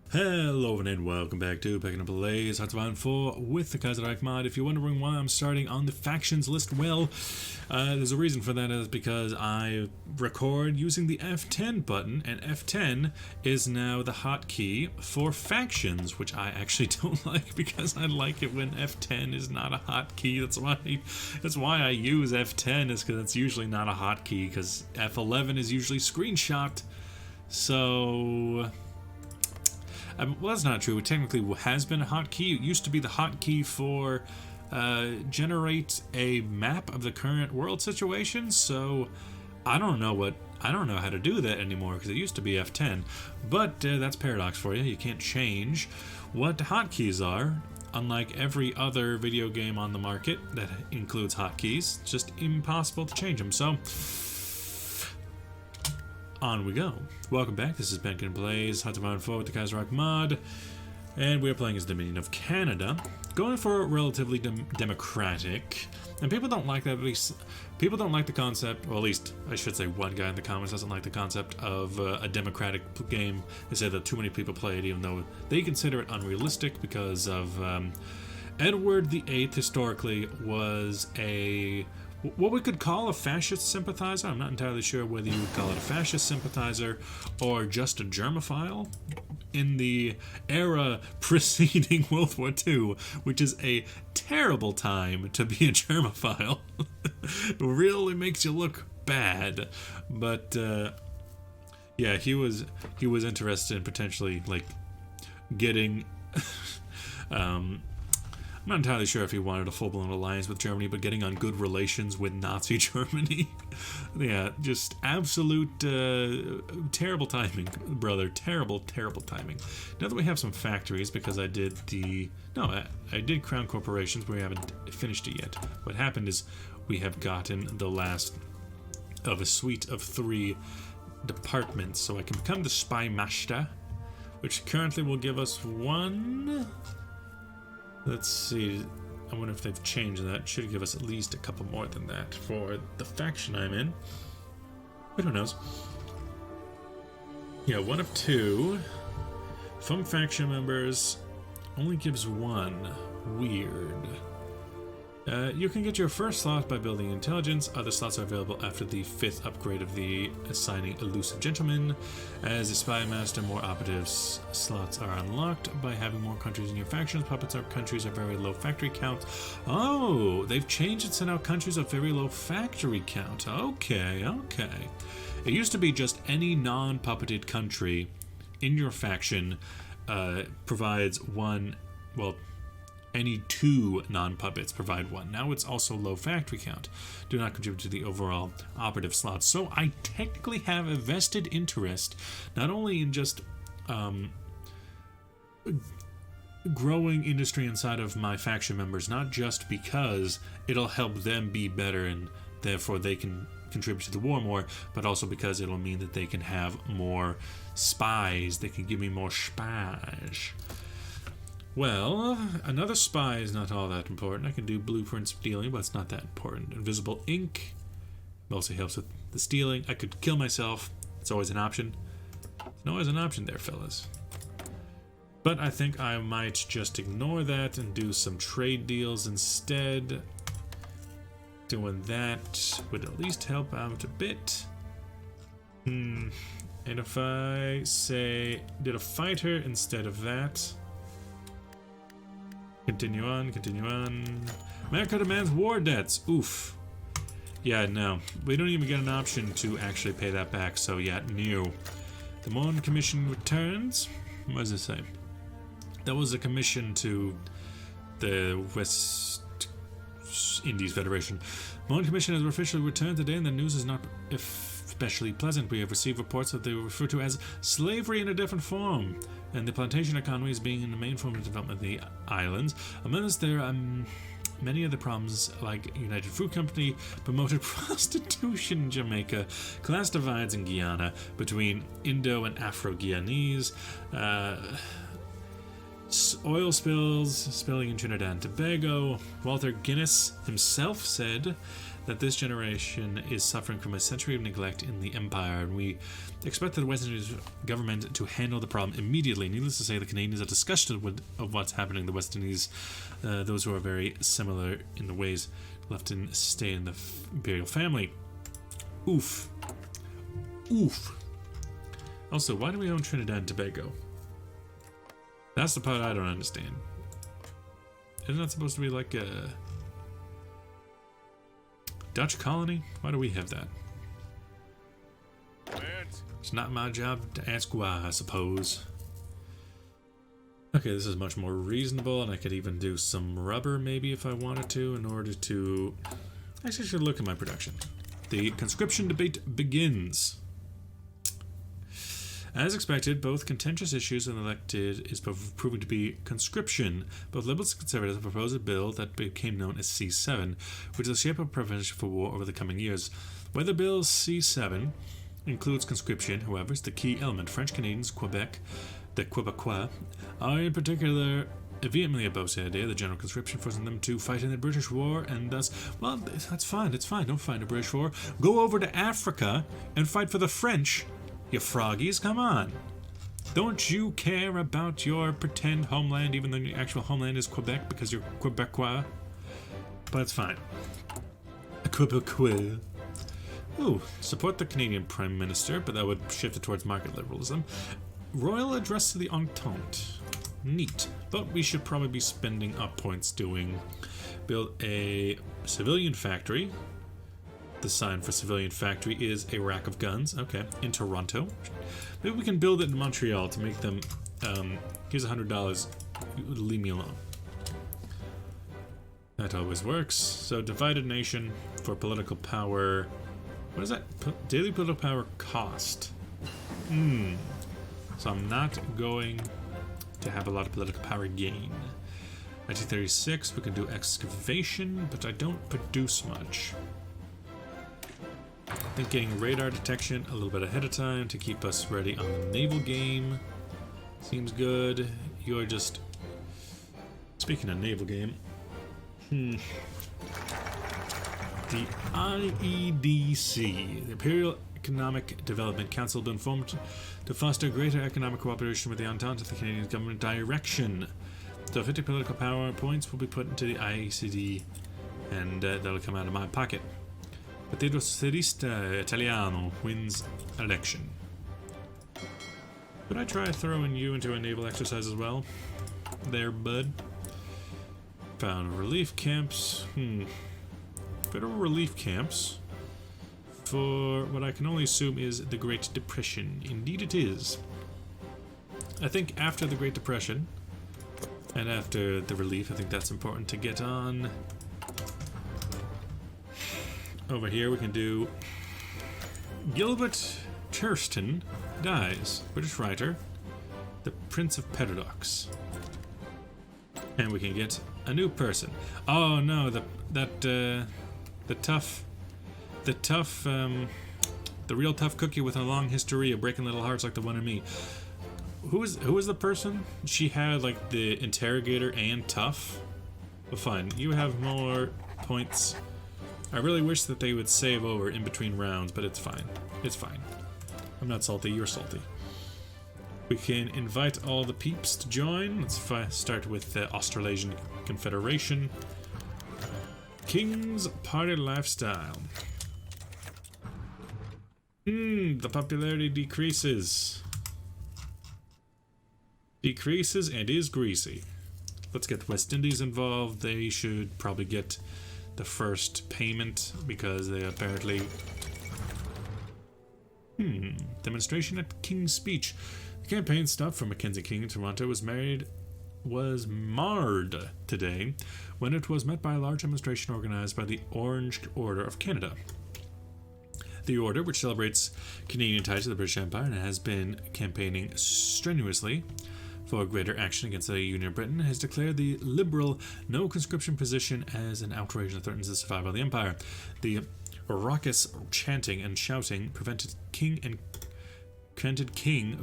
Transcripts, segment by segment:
Hello and welcome back to Picking Up Plays Hoi4 with the Kaiserreich mod. If you're wondering why I'm starting on the factions list, well, there's a reason for that. Is because I record using the F10 button, and F10 is now the hotkey for factions, which I actually don't like because I like it when F10 is not a hotkey. That's why I use F10, is because it's usually not a hotkey, because F11 is usually screenshot. So well, that's not true. It technically has been a hotkey. It used to be the hotkey for generate a map of the current world situation. So I don't know how to do that anymore because it used to be F10. But that's Paradox for you. You can't change what hotkeys are. Unlike every other video game on the market that includes hotkeys, it's just impossible to change them. So on we go. Welcome back. This is Ben Can Plays Hoi4 with the Kaiserreich mod, and we are playing as Dominion of Canada, going for relatively democratic. And people don't like that. At least people don't like the concept. Well, at least I should say one guy in the comments doesn't like the concept of a democratic game. They say that too many people play it, even though they consider it unrealistic because of Edward VIII. Historically, was what we could call a fascist sympathizer. I'm not entirely sure whether you would call it a fascist sympathizer or just a germophile in the era preceding World War II, which is a terrible time to be a germophile. It really makes you look bad. But yeah, he was interested in potentially getting I'm not entirely sure if he wanted a full-blown alliance with Germany, but getting on good relations with Nazi Germany. Yeah, just absolute terrible timing, brother. Terrible, terrible timing. Now that we have some factories, because I did Crown Corporations, but we haven't finished it yet. What happened is we have gotten the last of a suite of 3 departments, so I can become the Spy Master, which currently will give us 1... Let's see, I wonder if they've changed that. Should give us at least a couple more than that for the faction I'm in. But who knows? Yeah, 1 of 2. From faction members, only gives 1. Weird. You can get your first slot by building intelligence. Other slots are available after the 5th upgrade of the assigning elusive gentleman. As a spy master, more operatives slots are unlocked by having more countries in your factions. Puppets or countries are very low factory count. Oh, they've changed it so now countries are very low factory count. Okay. It used to be just any non-puppeted country in your faction provides 1, well, any 2 non-puppets provide 1. Now it's also low factory count. Do not contribute to the overall operative slots. So I technically have a vested interest, not only in just growing industry inside of my faction members, not just because it'll help them be better and therefore they can contribute to the war more, but also because it'll mean that they can have more spies. They can give me more spies. Well, another spy is not all that important. I can do blueprint stealing, but it's not that important. Invisible ink mostly helps with the stealing. I could kill myself. It's always an option. It's always an option there, fellas. But I think I might just ignore that and do some trade deals instead. Doing that would at least help out a bit. And if I say did a fighter instead of that... Continue on. America demands war debts. Oof. Yeah, no. We don't even get an option to actually pay that back, so yeah, no. The Mon Commission returns. What does it say? That was a commission to the West Indies Federation. Mon Commission has officially returned today, and the news is not especially pleasant. We have received reports that they refer to as slavery in a different form, and the plantation economy is being the main form of development of the islands. Among us, there are many other problems, like United Fruit Company promoted prostitution in Jamaica, class divides in Guyana between Indo and Afro-Guyanese, oil spilling in Trinidad and Tobago. Walter Guinness himself said that this generation is suffering from a century of neglect in the Empire, and we expect the West Indies government to handle the problem immediately. Needless to say, the Canadians are disgusted of what's happening in the West Indies, those who are very similar in the ways left and stay in the imperial family. Oof. Oof. Also, why do we own Trinidad and Tobago? That's the part I don't understand. Isn't that supposed to be like a Dutch colony? Why do we have that? It's not my job to ask why, I suppose. Okay, this is much more reasonable, and I could even do some rubber maybe if I wanted to in order to... Actually, I should look at my production. The conscription debate begins. As expected, both contentious issues and elected is proving to be conscription. Both Liberals and Conservatives have proposed a bill that became known as C7, which will shape up preparation for war over the coming years. Whether Bill C7 includes conscription, however, is the key element. French Canadians, Quebec, the Quebecois, are in particular vehemently opposed to the idea of the general conscription, forcing them to fight in the British War, and thus, well, that's fine, it's fine, don't fight in the British War. Go over to Africa and fight for the French. You froggies, come on. Don't you care about your pretend homeland, even though your actual homeland is Quebec because you're Quebecois? But it's fine. Quebecois. Ooh, support the Canadian Prime Minister, but that would shift it towards market liberalism. Royal address to the Entente. Neat. But we should probably be spending up points doing... Build a civilian factory. The sign for civilian factory is a rack of guns. Okay, in Toronto. Maybe we can build it in Montreal to make them... here's $100. Leave me alone. That always works. So, divided nation for political power... What is that? Daily political power cost. So I'm not going to have a lot of political power gain. 1936, we can do excavation, but I don't produce much. I think getting radar detection a little bit ahead of time to keep us ready on the naval game seems good. You're just... Speaking of naval game... The IEDC, the Imperial Economic Development Council, has been formed to foster greater economic cooperation with the Entente and the Canadian government direction. So 50 political power points will be put into the IECD, and that'll come out of my pocket. Partito Socialista Italiano wins election. Could I try throwing you into a naval exercise as well? There, bud. Found relief camps. Federal relief camps for what I can only assume is the Great Depression. Indeed it is. I think after the Great Depression and after the relief, I think that's important to get on. Over here we can do Gilbert Chesterton dies. British writer. The Prince of Paradox. And we can get a new person. Oh no, the real tough cookie with a long history of breaking little hearts like the one in me. Who is the person? She had like the interrogator and tough. Well, fine. You have more points. I really wish that they would save over in between rounds, but it's fine. It's fine. I'm not salty. You're salty. We can invite all the peeps to join. Let's start with the Australasian Confederation. King's Party Lifestyle. The popularity decreases. Decreases and is greasy. Let's get the West Indies involved. They should probably get the first payment because they apparently... Demonstration at King's Speech. The campaign stop for Mackenzie King in Toronto was marred today when it was met by a large demonstration organized by the Orange Order of Canada. The order, which celebrates Canadian ties to the British Empire and has been campaigning strenuously for greater action against the Union of Britain, has declared the liberal no conscription position as an outrage that threatens the survival of the Empire. The raucous chanting and shouting prevented King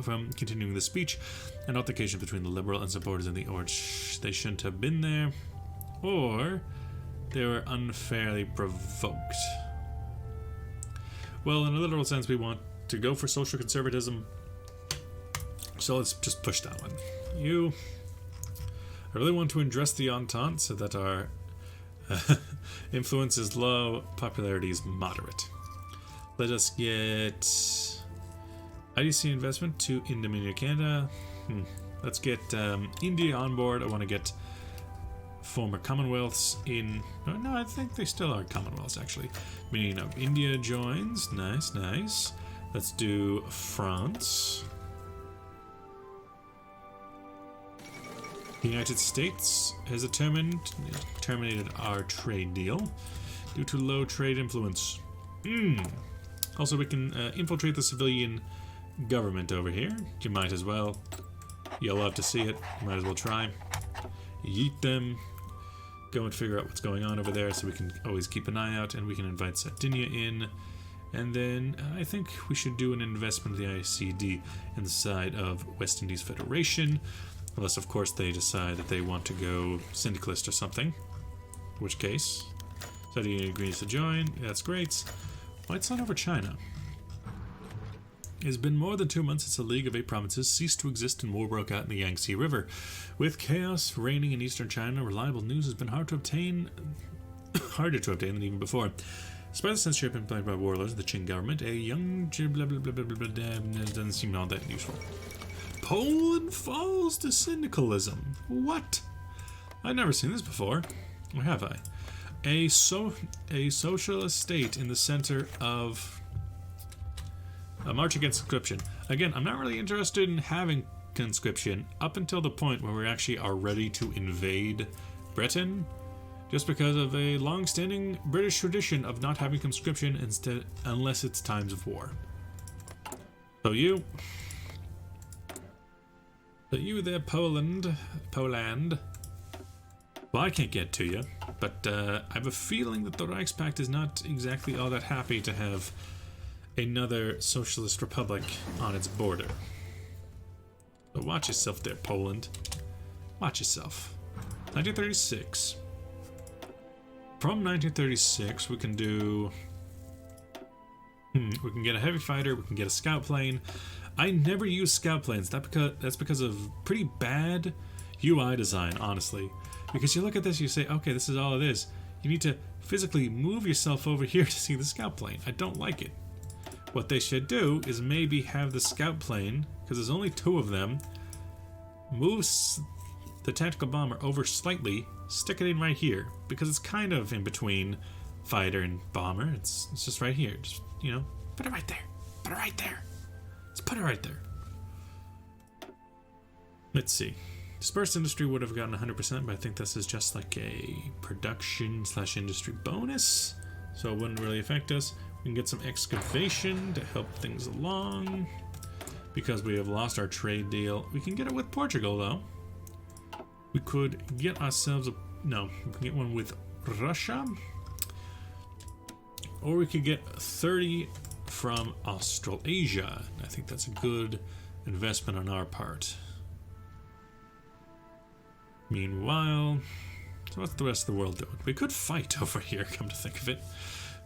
from continuing the speech. An altercation between the Liberal and supporters in the Orange. They shouldn't have been there, or they were unfairly provoked. Well, in a literal sense, we want to go for social conservatism. So let's just push that one. I really want to address the Entente so that our influence is low, popularity is moderate. Let us get IDC investment to Indonesia, Canada. Let's get India on board. I want to get former Commonwealths in... No, I think they still are Commonwealths, actually. Meaning of India joins. Nice, nice. Let's do France. The United States has terminated our trade deal due to low trade influence. Also, we can infiltrate the civilian government over here. You might as well. You'll love to see it. You might as well try. Yeet them. Go and figure out what's going on over there so we can always keep an eye out, and we can invite Sardinia in. And then I think we should do an investment in the ICD inside of West Indies Federation. Unless, of course, they decide that they want to go syndicalist or something. In which case, Sardinia agrees to join. That's great. Why'd sign over China? It has been more than 2 months since the League of Eight Provinces ceased to exist and war broke out in the Yangtze River. With chaos reigning in eastern China, reliable news has been harder to obtain than even before. Despite the censorship implied by warlords of the Qing government, a young blah blah blah blah blah blah doesn't seem all that useful. Poland falls to syndicalism. What? I've never seen this before. Or have I? A socialist state in the center of a march against conscription. Again, I'm not really interested in having conscription up until the point where we actually are ready to invade Britain, just because of a long-standing British tradition of not having conscription unless it's times of war. So you there, Poland. Well, I can't get to you, but I have a feeling that the Reichspakt is not exactly all that happy to have another socialist republic on its border. So watch yourself there, Poland. Watch yourself. 1936. From 1936, we can do... we can get a heavy fighter, we can get a scout plane. I never use scout planes. That's because of pretty bad UI design, honestly. Because you look at this, you say, okay, this is all it is. You need to physically move yourself over here to see the scout plane. I don't like it. What they should do is maybe have the scout plane, because there's only 2 of them, move the tactical bomber over slightly, stick it in right here, because it's kind of in between fighter and bomber. It's just right here. Just, put it right there. Put it right there. Let's put it right there. Let's see. Dispersed industry would have gotten 100%, but I think this is just like a production/industry bonus, so it wouldn't really affect us. We can get some excavation to help things along, because we have lost our trade deal. We can get it with Portugal, though. We could get ourselves we can get one with Russia, or we could get 30 from Australasia. I think that's a good investment on our part. Meanwhile, so what's the rest of the world doing? We could fight over here, come to think of it.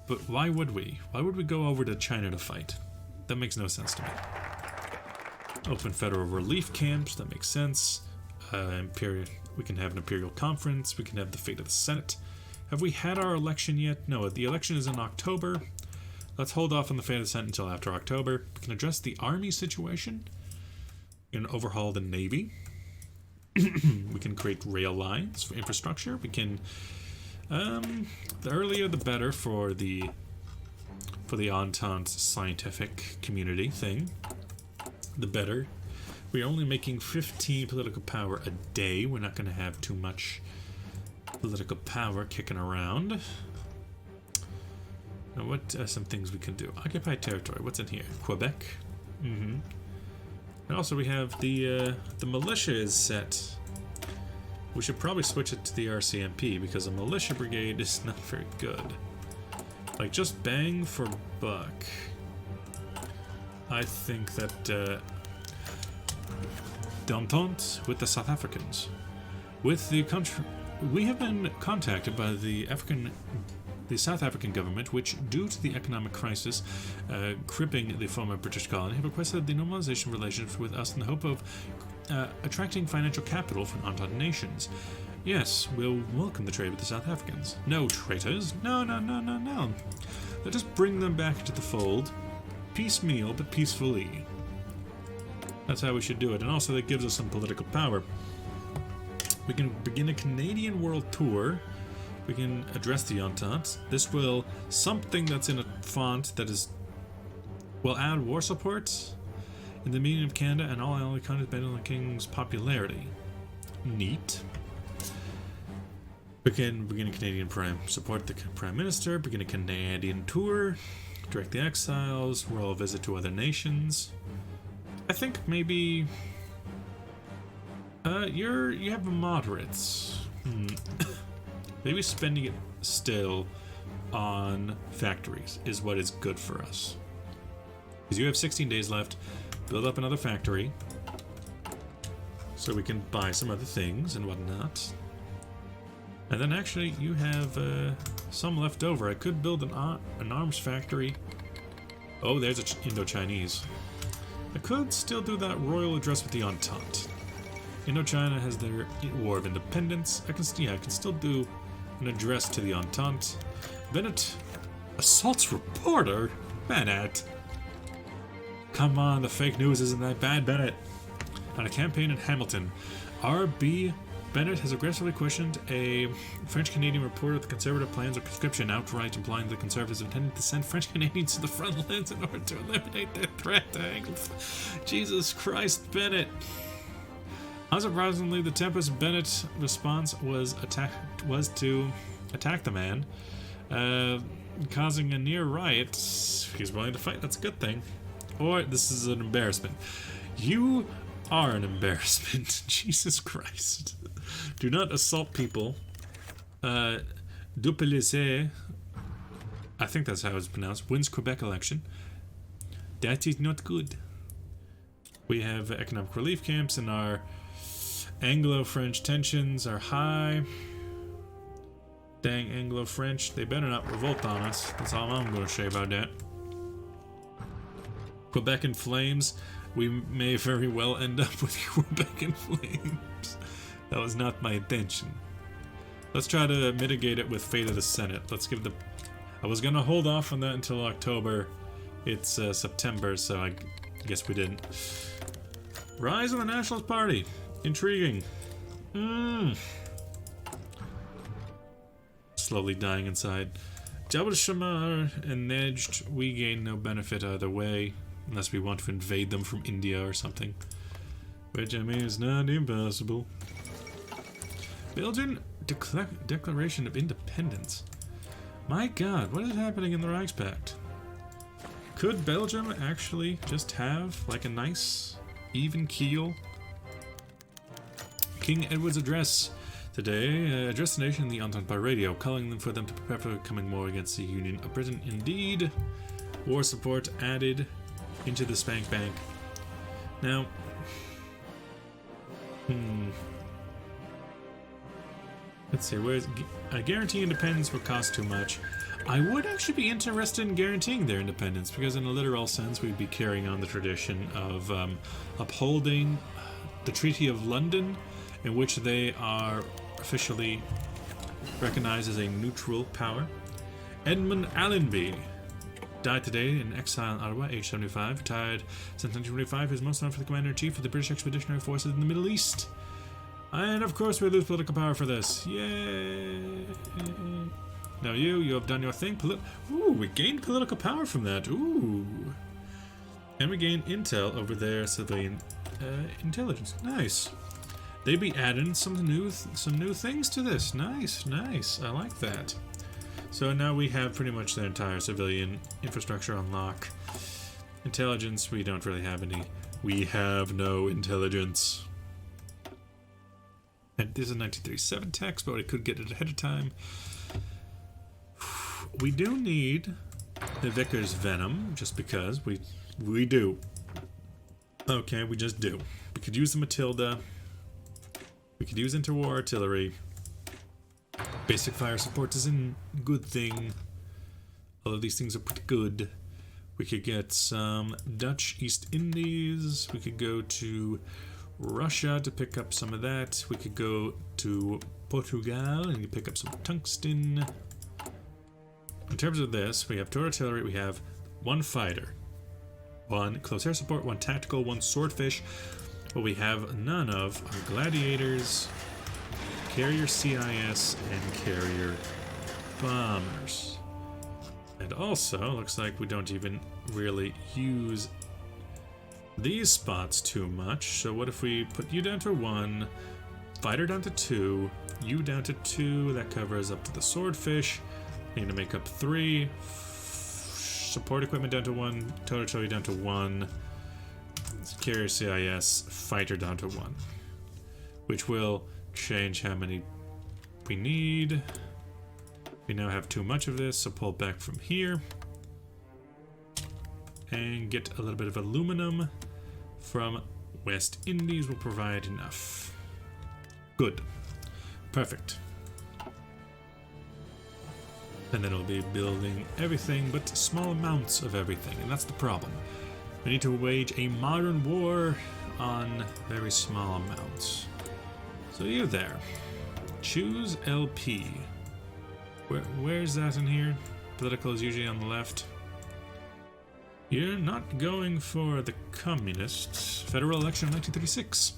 But why would we? Why would we go over to China to fight? That makes no sense to me. Open federal relief camps, that makes sense. We can have an imperial conference. We can have the fate of the Senate. Have we had our election yet? No, the election is in October. Let's hold off on the fate of the Senate until after October. We can address the army situation. We can overhaul the navy. We can create rail lines for infrastructure. We can... the earlier the better for the Entente scientific community thing. The better. We're only making 15 political power a day. We're not going to have too much political power kicking around. Now, what are some things we can do? Occupied territory. What's in here? Quebec. And also we have the militia is set. We should probably switch it to the RCMP because a militia brigade is not very good. Like, just bang for buck. I think that D'Entente with the South Africans. With the country, we have been contacted by the African the South African government, which, due to the economic crisis crippling the former British colony, have requested the normalization of relations with us in the hope of attracting financial capital from Entente nations. Yes, we'll welcome the trade with the South Africans. No traitors. No. Let us bring them back to the fold. Piecemeal, but peacefully. That's how we should do it. And also, that gives us some political power. We can begin a Canadian world tour. We can address the Entente. This will... something that's in a font that is... will add war support in the meaning of Canada and all allied countries based on the King's popularity. Neat. Begin a Canadian Prime. Support the Prime Minister. Begin a Canadian tour. Direct the exiles. Royal visit to other nations. I think maybe... you have moderates. Maybe spending it still on factories is what is good for us. Because you have 16 days left. Build up another factory. So we can buy some other things and whatnot. And then actually you have some left over. I could build an arms factory. Oh, there's an Indo-Chinese. I could still do that royal address with the Entente. Indochina has their War of Independence. I can still do an address to the Entente. Bennett, assaults reporter? Bennett. Come on, the fake news isn't that bad, Bennett. On a campaign in Hamilton, R.B. Bennett has aggressively questioned a French-Canadian reporter of the Conservative plans of conscription, outright implying the Conservatives intended to send French Canadians to the front lines in order to eliminate their threat to Anglo. Jesus Christ, Bennett. Unsurprisingly, the Tempest Bennett response was to attack the man, causing a near riot. He's willing to fight, that's a good thing. Or this is an embarrassment. You are an embarrassment. Jesus Christ. Do not assault people. Duplessis, I think that's how it's pronounced, wins Quebec election. That is not good. We have economic relief camps, and our Anglo-French tensions are high. Dang Anglo-French, they better not revolt on us. That's all I'm going to say about that. Quebec in flames. We may very well end up with Quebec in flames. That was not my intention. Let's try to mitigate it with Fate of the Senate. Let's give the... I was going to hold off on that until October. It's September, so I guess we didn't. Rise of the Nationalist Party. Intriguing. Slowly dying inside. Jabal Shamar and Nejd, we gain no benefit either way. Unless we want to invade them from India or something. Which, I mean, is not impossible. Belgian Declaration of Independence. My god, what is happening in the Reichspakt? Could Belgium actually just have, like, a nice, even keel? King Edward's address today addressed the nation in the Entente by radio, calling for them to prepare for coming war against the Union of Britain. Indeed, war support added into the Spank Bank. Now, let's see, where's guarantee independence would cost too much. I would actually be interested in guaranteeing their independence, because in a literal sense we'd be carrying on the tradition of upholding the Treaty of London, in which they are officially recognized as a neutral power. Edmund Allenby died today in exile in Ottawa, age 75, retired since 1925. He is most known for the Commander-in-Chief of the British Expeditionary Forces in the Middle East. And of course we lose political power for this. Yay! Now you have done your thing. Ooh, we gained political power from that. Ooh. And we gained intel over their civilian intelligence. Nice. They be adding some new things to this. Nice, nice. I like that. So now we have pretty much their entire civilian infrastructure on lock. Intelligence, we don't really have any. We have no intelligence. And this is a 1937 text, but I could get it ahead of time. We do need the Vickers Venom, just because we do. Okay, we just do. We could use the Matilda. We could use interwar artillery. Basic fire support is a good thing. All of these things are pretty good. We could get some Dutch East Indies. We could go to Russia to pick up some of that. We could go to Portugal and pick up some tungsten. In terms of this, we have 2 artillery. We have 1 fighter, 1 close air support, 1 tactical, 1 swordfish. What we have none of are gladiators, carrier CIS, and carrier bombers. And also, looks like we don't even really use these spots too much. So what if we put you down to 1, fighter down to 2, you down to 2, that covers up to the swordfish. We need to make up 3, support equipment down to 1, total artillery down to 1, carrier CIS, fighter down to 1. Which will change how many we need. We now have too much of this, so pull back from here. And get a little bit of aluminum from West Indies will provide enough. Good. Perfect. And then it'll be building everything, but small amounts of everything, and that's the problem. We need to wage a modern war on very small amounts. So you're there. Choose LP. Where's that in here? Political is usually on the left. You're not going for the communists. Federal election 1936.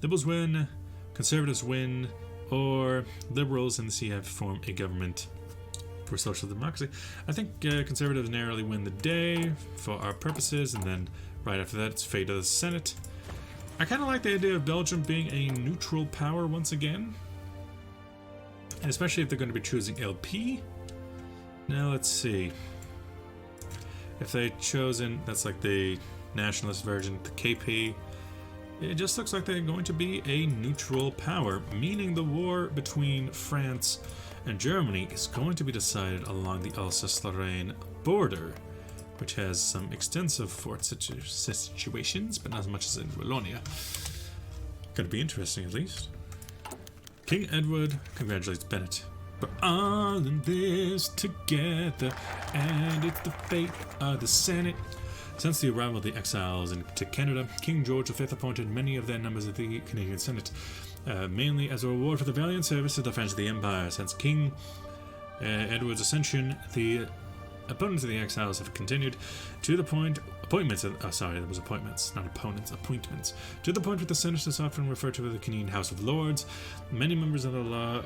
Liberals win, conservatives win, or liberals and the CF form a government for social democracy. I think conservatives narrowly win the day for our purposes, and then right after that it's fate of the Senate. I kind of like the idea of Belgium being a neutral power once again. And especially if they're going to be choosing LP. Now let's see. If they'd chosen, that's like the nationalist version, the KP. It just looks like they're going to be a neutral power, meaning the war between France and Germany is going to be decided along the Alsace-Lorraine border, which has some extensive fort situations, but not as much as in Wallonia. Gonna be interesting, at least. King Edward congratulates Bennett. We're all in this together, and it's the fate of the Senate. Since the arrival of the exiles into Canada, King George V appointed many of their members of the Canadian Senate, mainly as a reward for the valiant service to the defense of the Empire. Since King Edward's ascension, the opponents of the exiles have continued to the point. Appointments, there was appointments, not opponents, appointments. To the point where the Senate is often referred to as the Canadian House of Lords. Many members of the law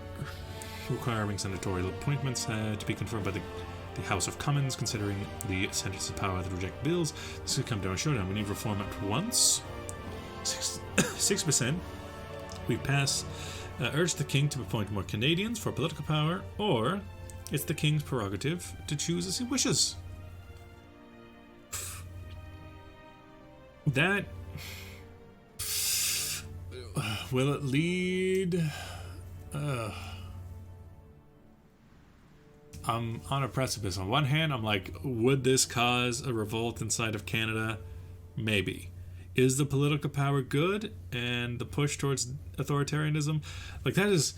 requiring senatorial appointments had to be confirmed by the House of Commons, considering the Senate's power to reject bills. This could come to a showdown. We need reform at once. 6%. We pass, urge the king to appoint more Canadians for political power, or it's the king's prerogative to choose as he wishes. That will it lead? I'm on a precipice. On one hand, I'm like, would this cause a revolt inside of Canada? Maybe. Is the political power good and the push towards authoritarianism? Like that is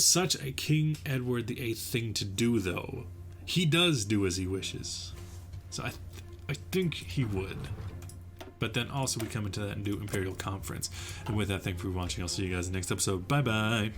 such a King Edward VIII thing to do, though. He does do as he wishes. So I think he would. But then also we come into that and do Imperial Conference. And with that, thank you for watching. I'll see you guys in the next episode. Bye-bye.